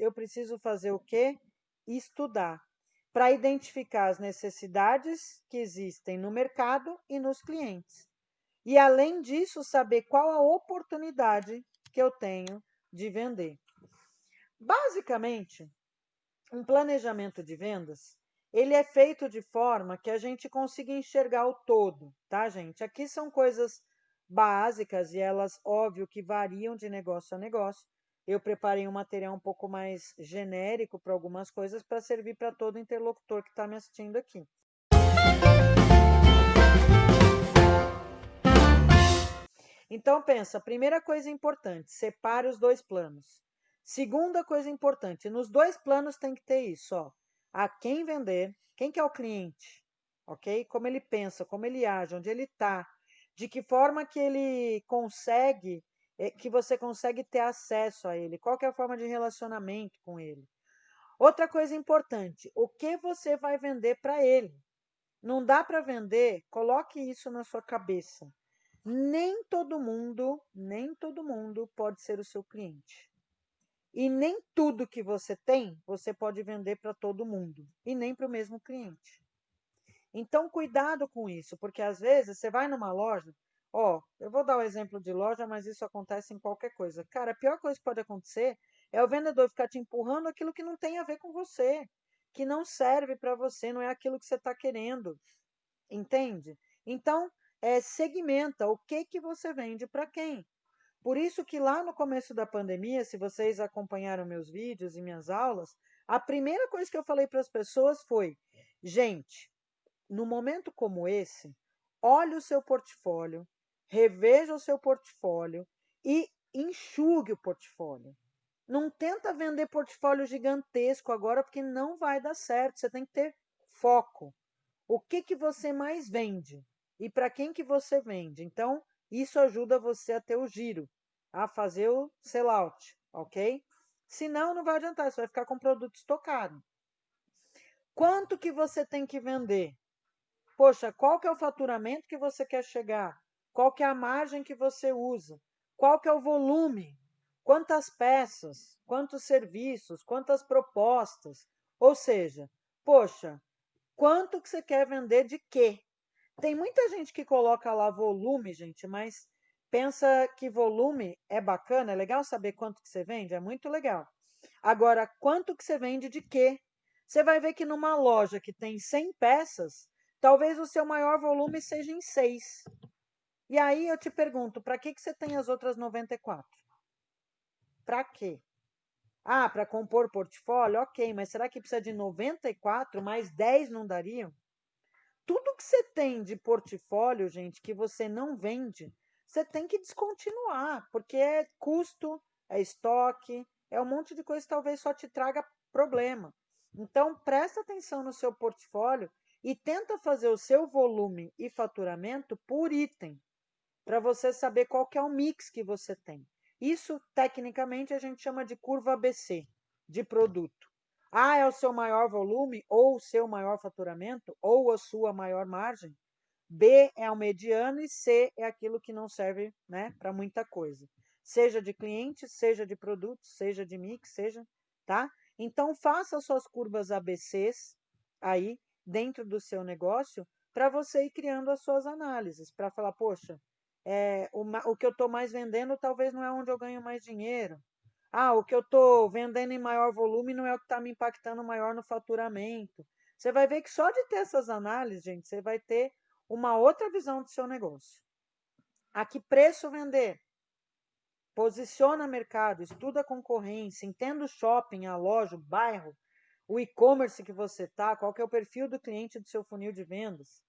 eu preciso fazer o quê? Estudar, para identificar as necessidades que existem no mercado e nos clientes. E, além disso, saber qual a oportunidade que eu tenho de vender. Basicamente, um planejamento de vendas, ele é feito de forma que a gente consiga enxergar o todo, tá, gente? Aqui são coisas básicas e elas, óbvio, que variam de negócio a negócio. Eu preparei um material um pouco mais genérico para algumas coisas para servir para todo interlocutor que está me assistindo aqui. Então, pensa, primeira coisa importante, separe os dois planos. Segunda coisa importante, nos dois planos tem que ter isso, ó. A quem vender, quem que é o cliente, ok? Como ele pensa, como ele age, onde ele está, de que forma que ele consegue, que você consegue ter acesso a ele, qual que é a forma de relacionamento com ele. Outra coisa importante, o que você vai vender para ele. Não dá para vender, coloque isso na sua cabeça. Nem todo mundo pode ser o seu cliente. E nem tudo que você tem, você pode vender para todo mundo. E nem para o mesmo cliente. Então, cuidado com isso, porque às vezes você vai numa loja, ó, eu vou dar o exemplo de loja, mas isso acontece em qualquer coisa. Cara, a pior coisa que pode acontecer é o vendedor ficar te empurrando aquilo que não tem a ver com você, que não serve para você, não é aquilo que você está querendo. Entende? Então, segmenta o que que você vende para quem. Por isso que lá no começo da pandemia, se vocês acompanharam meus vídeos e minhas aulas, a primeira coisa que eu falei para as pessoas foi: gente, no momento como esse, olhe o seu portfólio, reveja o seu portfólio e enxugue o portfólio. Não tenta vender portfólio gigantesco agora, porque não vai dar certo. Você tem que ter foco. O que que você mais vende e para quem que você vende. Então, isso ajuda você a ter o giro, a fazer o sellout, ok? Senão, não vai adiantar, você vai ficar com produto estocado. Quanto que você tem que vender? Poxa, qual que é o faturamento que você quer chegar? Qual que é a margem que você usa? Qual que é o volume? Quantas peças? Quantos serviços? Quantas propostas? Ou seja, poxa, quanto que você quer vender de quê? Tem muita gente que coloca lá volume, gente, mas pensa que volume é bacana, é legal saber quanto que você vende, é muito legal. Agora, quanto que você vende de quê? Você vai ver que numa loja que tem 100 peças, talvez o seu maior volume seja em 6. E aí eu te pergunto, para que você tem as outras 94? Para quê? Ah, para compor portfólio? Ok, mas será que precisa de 94 mais 10 não dariam? Tudo que você tem de portfólio, gente, que você não vende, você tem que descontinuar, porque é custo, é estoque, é um monte de coisa que talvez só te traga problema. Então, presta atenção no seu portfólio e tenta fazer o seu volume e faturamento por item, para você saber qual que é o mix que você tem. Isso, tecnicamente, a gente chama de curva ABC, de produto. A é o seu maior volume, ou o seu maior faturamento, ou a sua maior margem. B é o mediano e C é aquilo que não serve, né, para muita coisa. Seja de cliente, seja de produto, seja de mix, seja, tá? Então, faça suas curvas ABCs aí dentro do seu negócio para você ir criando as suas análises, para falar, poxa, o que eu estou mais vendendo talvez não é onde eu ganho mais dinheiro. Ah, o que eu estou vendendo em maior volume não é o que está me impactando maior no faturamento. Você vai ver que só de ter essas análises, gente, você vai ter uma outra visão do seu negócio. A que preço vender? Posiciona mercado, estuda a concorrência, entenda o shopping, a loja, o bairro, o e-commerce que você está, qual que é o perfil do cliente do seu funil de vendas.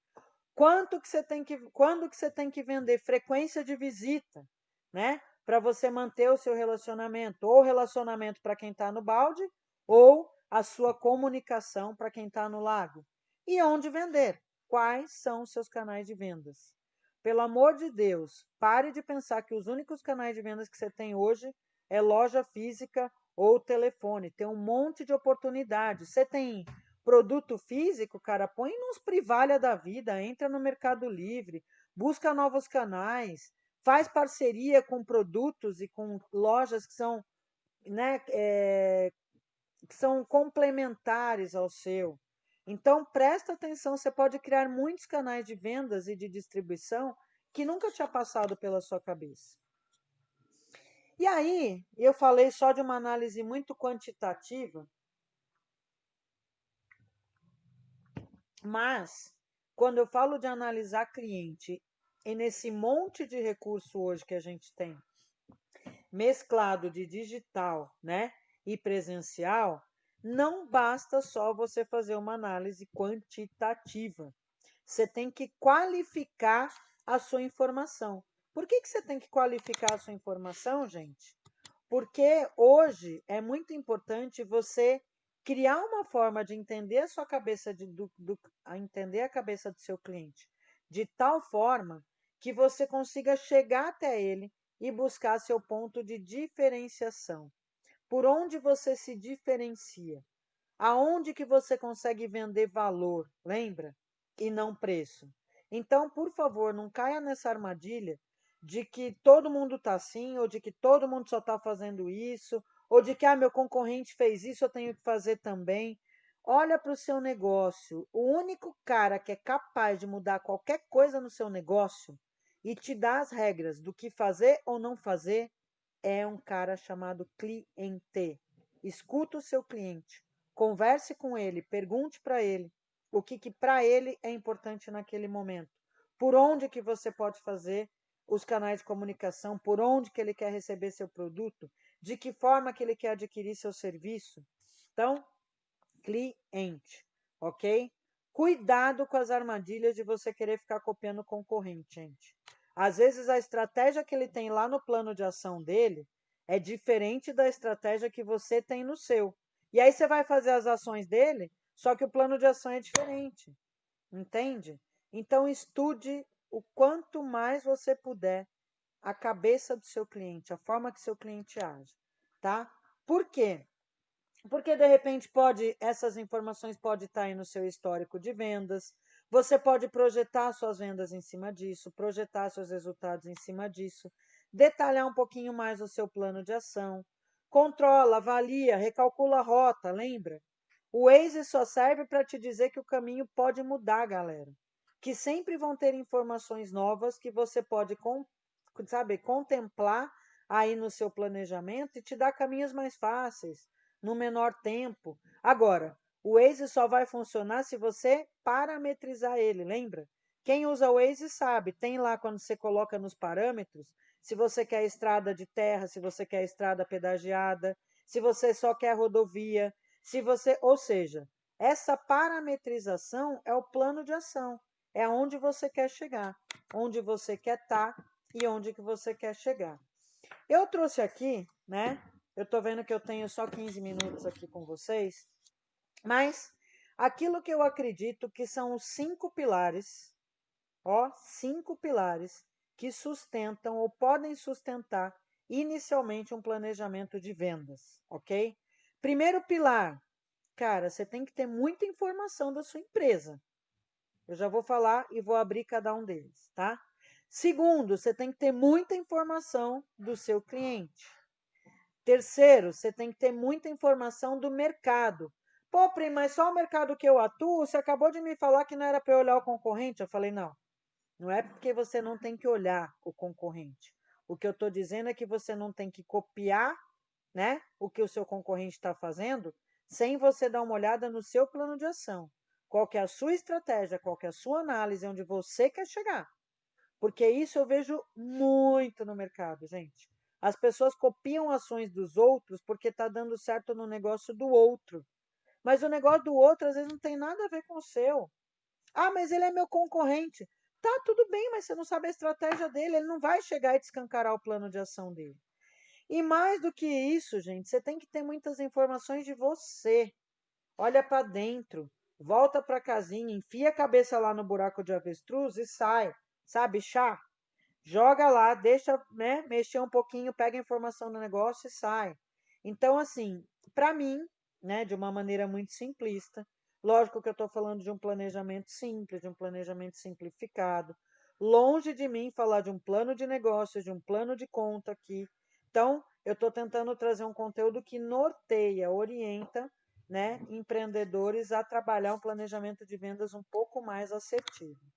Quando que você tem que vender? Frequência de visita, né? Para você manter o seu relacionamento, ou relacionamento para quem está no balde, ou a sua comunicação para quem está no lago. E onde vender? Quais são os seus canais de vendas? Pelo amor de Deus, pare de pensar que os únicos canais de vendas que você tem hoje é loja física ou telefone. Tem um monte de oportunidades. Você tem produto físico, cara, põe nos Privalha da vida, entra no Mercado Livre, busca novos canais, faz parceria com produtos e com lojas que são, né, que são complementares ao seu. Então, presta atenção, você pode criar muitos canais de vendas e de distribuição que nunca tinha passado pela sua cabeça. E aí, eu falei só de uma análise muito quantitativa, mas quando eu falo de analisar cliente e nesse monte de recurso hoje que a gente tem, mesclado de digital, né, e presencial, não basta só você fazer uma análise quantitativa. Você tem que qualificar a sua informação. Por que você tem que qualificar a sua informação, gente? Porque hoje é muito importante você criar uma forma de entender a sua cabeça, a entender a cabeça do seu cliente, de tal forma que você consiga chegar até ele e buscar seu ponto de diferenciação. Por onde você se diferencia? Aonde que você consegue vender valor, lembra? E não preço. Então, por favor, não caia nessa armadilha de que todo mundo está assim, ou de que todo mundo só está fazendo isso, ou de que meu concorrente fez isso, eu tenho que fazer também. Olha para o seu negócio. O único cara que é capaz de mudar qualquer coisa no seu negócio e te dar as regras do que fazer ou não fazer é um cara chamado cliente. Escuta o seu cliente, converse com ele, pergunte para ele o que para ele é importante naquele momento. Por onde que você pode fazer os canais de comunicação, por onde que ele quer receber seu produto, de que forma que ele quer adquirir seu serviço. Então, cliente, ok? Cuidado com as armadilhas de você querer ficar copiando o concorrente, gente. Às vezes a estratégia que ele tem lá no plano de ação dele é diferente da estratégia que você tem no seu. E aí você vai fazer as ações dele, só que o plano de ação é diferente. Entende? Então estude o quanto mais você puder a cabeça do seu cliente, a forma que seu cliente age, tá? Por quê? Porque de repente essas informações podem estar aí no seu histórico de vendas. Você pode projetar suas vendas em cima disso, projetar seus resultados em cima disso, detalhar um pouquinho mais o seu plano de ação. Controla, avalia, recalcula a rota, lembra? O Waze só serve para te dizer que o caminho pode mudar, galera. Que sempre vão ter informações novas que você pode, sabe, contemplar aí no seu planejamento e te dar caminhos mais fáceis no menor tempo. Agora, o Waze só vai funcionar se você parametrizar ele, lembra? Quem usa o Waze sabe, tem lá quando você coloca nos parâmetros, se você quer estrada de terra, se você quer estrada pedagiada, se você só quer rodovia, se você, ou seja, essa parametrização é o plano de ação, é aonde você quer chegar, onde você quer estar e onde que você quer chegar. Eu trouxe aqui, né, eu estou vendo que eu tenho só 15 minutos aqui com vocês, mas aquilo que eu acredito que são os 5 pilares, 5 pilares que sustentam ou podem sustentar inicialmente um planejamento de vendas, ok? Primeiro pilar, cara, você tem que ter muita informação da sua empresa. Eu já vou falar e vou abrir cada um deles, tá? Segundo, você tem que ter muita informação do seu cliente. Terceiro, você tem que ter muita informação do mercado. Pô, Pri, mas só o mercado que eu atuo, você acabou de me falar que não era para eu olhar o concorrente. Eu falei, não, não é porque você não tem que olhar o concorrente. O que eu estou dizendo é que você não tem que copiar, né, o que o seu concorrente está fazendo, sem você dar uma olhada no seu plano de ação. Qual que é a sua estratégia, qual que é a sua análise, onde você quer chegar. Porque isso eu vejo muito no mercado, gente. As pessoas copiam ações dos outros porque está dando certo no negócio do outro. Mas o negócio do outro às vezes não tem nada a ver com o seu. Ah, mas ele é meu concorrente. Tá, tudo bem, mas você não sabe a estratégia dele, ele não vai chegar e descancarar o plano de ação dele. E mais do que isso, gente, você tem que ter muitas informações de você. Olha para dentro, volta para a casinha, enfia a cabeça lá no buraco de avestruz e sai. Sabe, chá? Joga lá, deixa, né, mexer um pouquinho, pega a informação no negócio e sai. Então, assim, para mim, né, de uma maneira muito simplista, lógico que eu estou falando de um planejamento simples, de um planejamento simplificado, longe de mim falar de um plano de negócio, de um plano de conta aqui. Então, eu estou tentando trazer um conteúdo que norteia, orienta, né, empreendedores a trabalhar um planejamento de vendas um pouco mais assertivo.